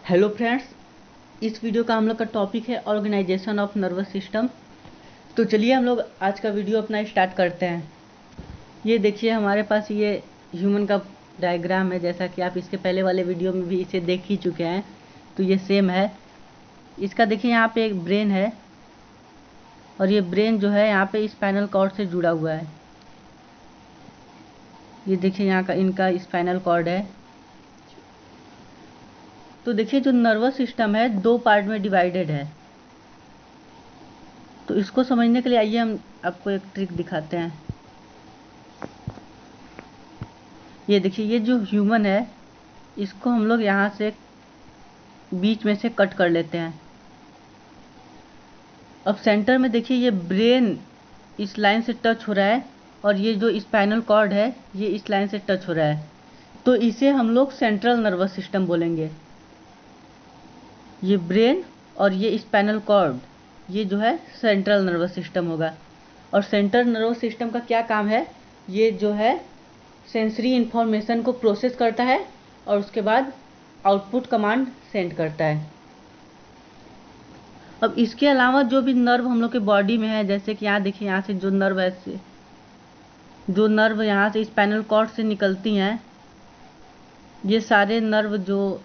Hello friends, इस video का हम लोग का टॉपिक है ऑर्गेनाइजेशन ऑफ नर्वस सिस्टम। तो चलिए हम लोग आज का वीडियो अपना स्टार्ट करते हैं। ये देखिए हमारे पास ये ह्यूमन का डायग्राम है, जैसा कि आप इसके पहले वाले वीडियो में भी इसे देख ही चुके हैं। तो ये सेम है। इसका देखिए यहाँ पे एक ब्रेन है और ये ब्रेन जो है यहाँ पे स्पाइनल कॉर्ड से जुड़ा हुआ है। ये देखिए यहाँ का इनका स्पाइनल कॉर्ड है। तो देखिए जो नर्वस सिस्टम है दो पार्ट में डिवाइडेड है। तो इसको समझने के लिए आइए हम आपको एक ट्रिक दिखाते हैं। ये देखिए ये जो ह्यूमन है इसको हम लोग यहाँ से बीच में से कट कर लेते हैं। अब सेंटर में देखिए ये ब्रेन इस लाइन से टच हो रहा है और ये जो स्पाइनल कॉर्ड है ये इस लाइन से टच हो रहा है। तो इसे हम लोग सेंट्रल नर्वस सिस्टम बोलेंगे। ये ब्रेन और ये स्पाइनल कॉर्ड ये जो है सेंट्रल नर्वस सिस्टम होगा। और सेंट्रल नर्वस सिस्टम का क्या काम है? ये जो है सेंसरी इंफॉर्मेशन को प्रोसेस करता है और उसके बाद आउटपुट कमांड सेंड करता है। अब इसके अलावा जो भी नर्व हम लोग के बॉडी में है, जैसे कि यहाँ देखिए यहाँ से जो नर्व ऐसे जो नर्व यहाँ से स्पाइनल कॉर्ड से निकलती हैं, ये सारे नर्व जो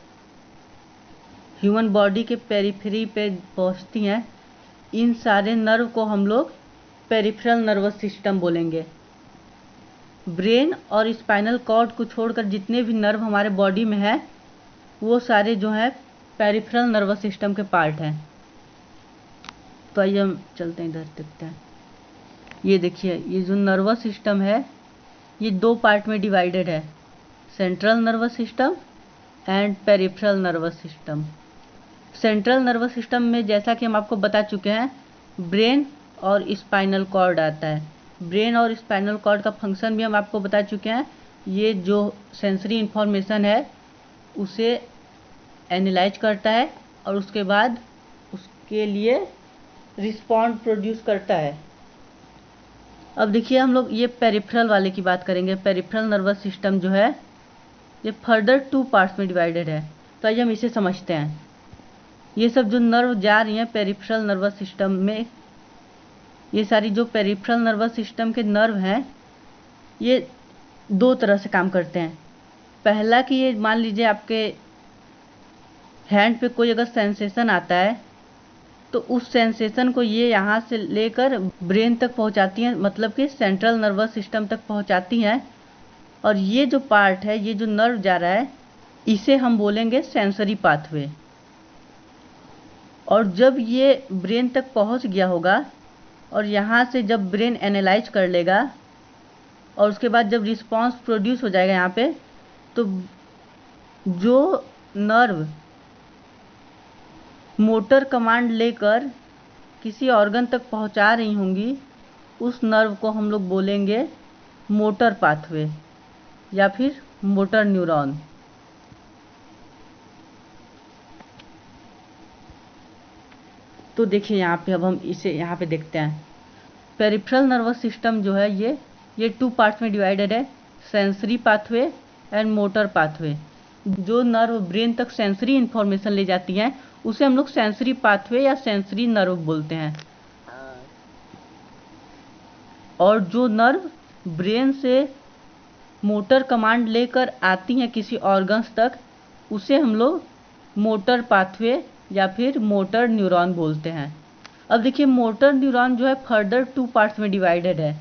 ह्यूमन बॉडी के पेरिफेरी पे पहुँचती हैं, इन सारे नर्व को हम लोग पेरिफेरल नर्वस सिस्टम बोलेंगे। ब्रेन और स्पाइनल कॉर्ड को छोड़कर जितने भी नर्व हमारे बॉडी में है वो सारे जो है पेरिफेरल नर्वस सिस्टम के पार्ट हैं। तो आइए हम चलते हैं, इधर देखते हैं। ये देखिए ये जो नर्वस सिस्टम है ये दो पार्ट में डिवाइडेड है, central nervous system and peripheral nervous system. Central nervous system में जैसा कि हम आपको बता चुके हैं ब्रेन और स्पाइनल कॉर्ड आता है। ब्रेन और स्पाइनल कॉर्ड का फंक्शन भी हम आपको बता चुके हैं। ये जो सेंसरी इंफॉर्मेशन है उसे एनालाइज करता है और उसके बाद उसके लिए रिस्पॉन्ड प्रोड्यूस करता है। अब देखिए हम लोग ये पेरिफेरल वाले की बात करेंगे। पेरिफेरल नर्वस सिस्टम जो है ये फर्दर टू पार्ट्स में डिवाइडेड है। तो आइए हम इसे समझते हैं। ये सब जो नर्व जा रही हैं पेरिफेरल नर्वस सिस्टम में, ये सारी जो पेरिफेरल नर्वस सिस्टम के नर्व हैं ये दो तरह से काम करते हैं। पहला कि ये मान लीजिए आपके हैंड पे कोई अगर सेंसेशन आता है तो उस सेंसेशन को ये यहाँ से लेकर ब्रेन तक पहुँचाती हैं, मतलब कि सेंट्रल नर्वस सिस्टम तक पहुँचाती हैं। और ये जो पार्ट है, ये जो नर्व जा रहा है, इसे हम बोलेंगे सेंसरी पाथवे। और जब ये ब्रेन तक पहुंच गया होगा और यहाँ से जब ब्रेन एनालाइज कर लेगा और उसके बाद जब रिस्पांस प्रोड्यूस हो जाएगा यहाँ पे, तो जो नर्व मोटर कमांड लेकर किसी ऑर्गन तक पहुँचा रही होंगी उस नर्व को हम लोग बोलेंगे मोटर पाथवे या फिर मोटर न्यूरॉन। तो देखिए यहाँ पे अब हम इसे यहाँ पे देखते हैं। पेरिफेरल नर्वस सिस्टम जो है ये टू पार्ट्स में डिवाइडेड है, sensory pathway and motor pathway. जो नर्व ब्रेन तक सेंसरी इंफॉर्मेशन ले जाती हैं उसे हम लोग सेंसरी पाथवे या सेंसरी नर्व बोलते हैं। और जो नर्व ब्रेन से मोटर कमांड लेकर आती हैं किसी ऑर्गन्स तक उसे हम लोग मोटर पाथवे या फिर मोटर न्यूरॉन बोलते हैं। अब देखिए मोटर न्यूरॉन जो है फर्दर टू पार्ट्स में डिवाइडेड है,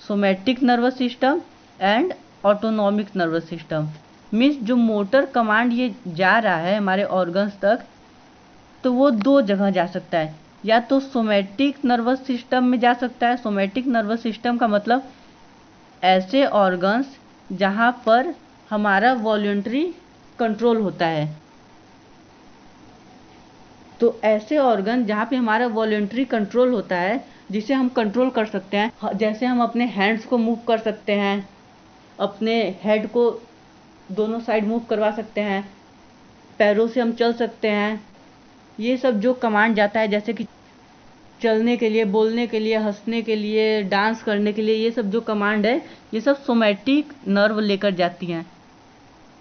somatic nervous system and autonomic nervous system. Means जो मोटर कमांड ये जा रहा है हमारे ऑर्गन्स तक तो वो दो जगह जा सकता है, या तो सोमैटिक नर्वस सिस्टम में जा सकता है। सोमैटिक नर्वस सिस्टम का मतलब ऐसे ऑर्गन्स जहाँ पर हमारा वॉलंटरी कंट्रोल होता है। तो ऐसे ऑर्गन जहाँ पे हमारा वॉलंटरी कंट्रोल होता है, जिसे हम कंट्रोल कर सकते हैं, जैसे हम अपने हैंड्स को मूव कर सकते हैं, अपने हेड को दोनों साइड मूव करवा सकते हैं, पैरों से हम चल सकते हैं। ये सब जो कमांड जाता है, जैसे कि चलने के लिए, बोलने के लिए, हंसने के लिए, डांस करने के लिए, ये सब जो कमांड है ये सब सोमैटिक नर्व लेकर जाती हैं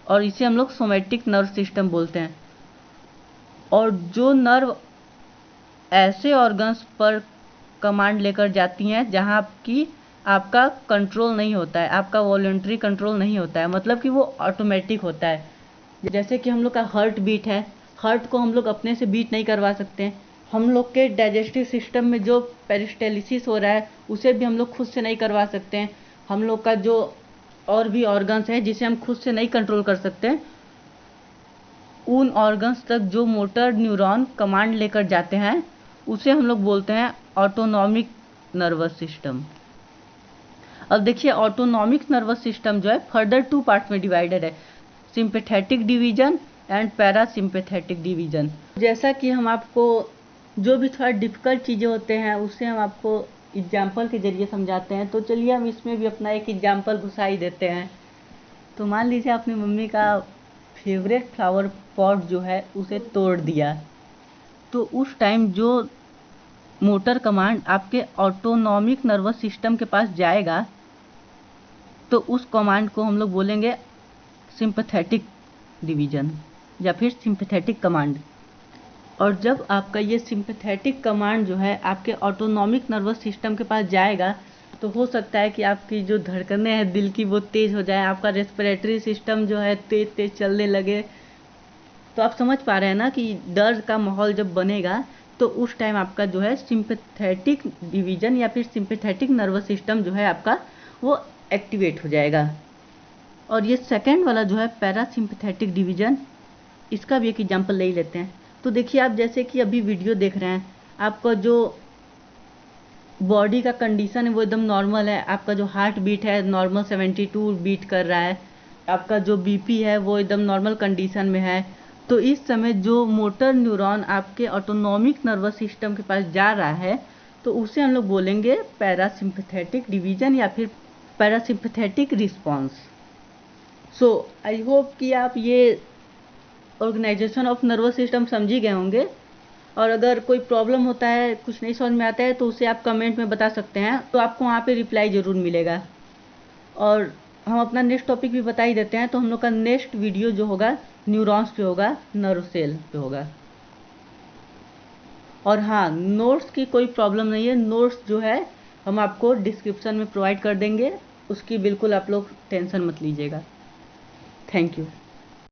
और इसे हम लोग सोमैटिक नर्व सिस्टम बोलते हैं। और जो नर्व ऐसे ऑर्गन्स पर कमांड लेकर जाती हैं जहां की आपका कंट्रोल नहीं होता है, आपका वॉलंटरी कंट्रोल नहीं होता है, मतलब कि वो ऑटोमेटिक होता है। जैसे कि हम लोग का हार्ट बीट है, हार्ट को हम लोग अपने से बीट नहीं करवा सकते हैं। हम लोग के डाइजेस्टिव सिस्टम में जो पेरिस्टाल्सिस हो रहा है उसे भी हम लोग खुद से नहीं करवा सकते हैं। हम लोग का जो और भी ऑर्गन्स हैं जिसे हम खुद से नहीं कंट्रोल कर सकते हैं, उन ऑर्गन्स तक जो मोटर न्यूरॉन कमांड लेकर जाते हैं उसे हम लोग बोलते हैं ऑटोनॉमिक नर्वस सिस्टम। अब देखिए, ऑटोनॉमिक नर्वस सिस्टम जो है फर्दर 2 पार्ट्स में डिवाइडेड है, sympathetic division and parasympathetic division. जैसा कि हम आपको जो भी थोड़ा डिफिकल्ट चीज़ें होते हैं उससे हम आपको एग्जाम्पल के जरिए समझाते हैं, तो चलिए हम इसमें भी अपना एक एग्जाम्पल घुसा ही देते हैं। तो मान लीजिए अपनी मम्मी का फेवरेट फ्लावर पॉट जो है उसे तोड़ दिया, तो उस टाइम जो मोटर कमांड आपके ऑटोनॉमिक नर्वस सिस्टम के पास जाएगा तो उस कमांड को हम लोग बोलेंगे सिंपैथेटिक डिवीजन या फिर सिंपैथेटिक कमांड। और जब आपका ये सिंपैथेटिक कमांड जो है आपके ऑटोनॉमिक नर्वस सिस्टम के पास जाएगा तो हो सकता है कि आपकी जो धड़कनें हैं दिल की वो तेज़ हो जाए, आपका रेस्पिरेटरी सिस्टम जो है तेज़ तेज़ चलने लगे। तो आप समझ पा रहे हैं ना कि डर का माहौल जब बनेगा तो उस टाइम आपका जो है सिंपैथेटिक डिवीजन या फिर सिंपैथेटिक नर्वस सिस्टम जो है आपका वो एक्टिवेट हो जाएगा। और ये सेकंड वाला जो है पैरासिम्पैथेटिक डिवीजन, इसका भी एक एग्जांपल ले लेते हैं। तो देखिए, आप जैसे कि अभी वीडियो देख रहे हैं, आपका जो बॉडी का कंडीशन है वो एकदम नॉर्मल है, आपका जो हार्ट बीट है नॉर्मल 72 बीट कर रहा है, आपका जो बीपी है वो एकदम नॉर्मल कंडीशन में है। तो इस समय जो मोटर न्यूरॉन आपके ऑटोनॉमिक नर्वस सिस्टम के पास जा रहा है तो उसे हम लोग बोलेंगे पैरासिम्पैथेटिक डिवीजन या फिर parasympathetic response. So I hope कि आप ये ऑर्गेनाइजेशन ऑफ नर्वस सिस्टम समझ ही गए होंगे। और अगर कोई प्रॉब्लम होता है, कुछ नहीं समझ में आता है तो उसे आप कमेंट में बता सकते हैं, तो आपको वहाँ पे रिप्लाई ज़रूर मिलेगा। और हम अपना नेक्स्ट टॉपिक भी बता ही देते हैं, तो हम लोग का नेक्स्ट वीडियो जो होगा न्यूरॉन्स पे होगा, नर्व सेल पे होगा। और हाँ, नोट्स की कोई प्रॉब्लम नहीं है, नोट्स जो है हम आपको डिस्क्रिप्शन में प्रोवाइड कर देंगे, उसकी बिल्कुल आप लोग टेंशन मत लीजिएगा। Thank you.